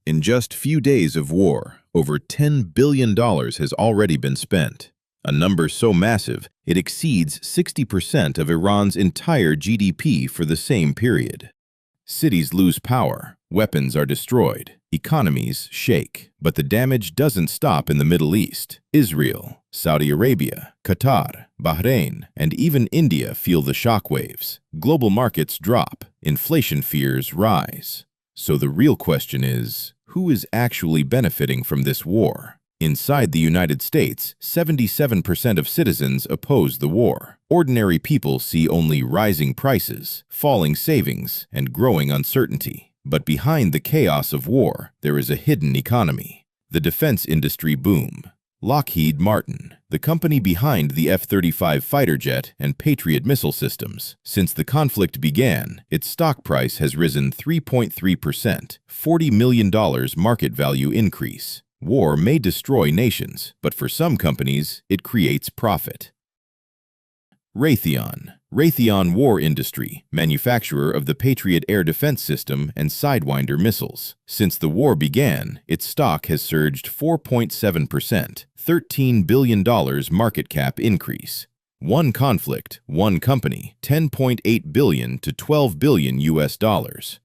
In just few days of war, over $10 billion has already been spent, a number so massive it exceeds 60% of Iran's entire GDP for the same period. Cities lose power, weapons are destroyed, economies shake. But the damage doesn't stop in the Middle East. Israel, Saudi Arabia, Qatar, Bahrain, and even India feel the shockwaves. Global markets drop, inflation fears rise. So the real question is, who is actually benefiting from this war? Inside the United States, 77% of citizens oppose the war. Ordinary people see only rising prices, falling savings, and growing uncertainty. But behind the chaos of war, there is a hidden economy. The defense industry boom. Lockheed Martin, the company behind the F-35 fighter jet and Patriot missile systems. Since the conflict began, its stock price has risen 3.3%, $40 million market value increase. War may destroy nations, but for some companies, it creates profit. Raytheon War Industry, manufacturer of the Patriot air defense system and Sidewinder missiles. Since the war began, its stock has surged 4.7%, $13 billion market cap increase. One conflict, one company, $10.8 billion to $12 billion US dollars.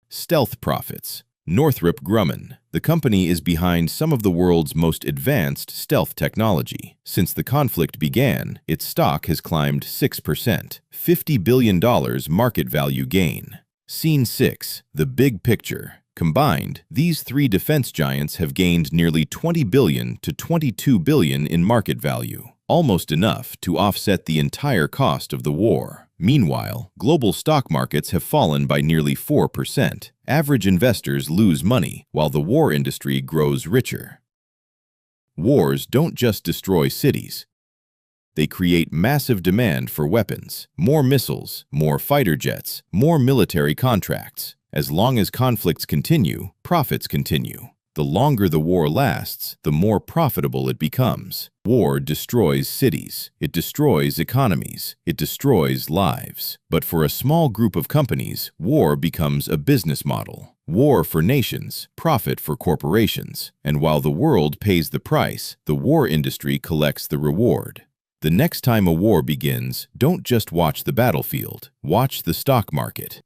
Stealth profits. Northrop Grumman. The company is behind some of the world's most advanced stealth technology. Since the conflict began, its stock has climbed 6%, $50 billion market value gain. Scene 6. The big picture. Combined, these three defense giants have gained nearly $20 billion to $22 billion in market value, almost enough to offset the entire cost of the war. Meanwhile, global stock markets have fallen by nearly 4%. Average investors lose money, while the war industry grows richer. Wars don't just destroy cities. They create massive demand for weapons, more missiles, more fighter jets, more military contracts. As long as conflicts continue, profits continue. The longer the war lasts, the more profitable it becomes. War destroys cities. It destroys economies. It destroys lives. But for a small group of companies, war becomes a business model. War for nations, profit for corporations. And while the world pays the price, the war industry collects the reward. The next time a war begins, don't just watch the battlefield. Watch the stock market.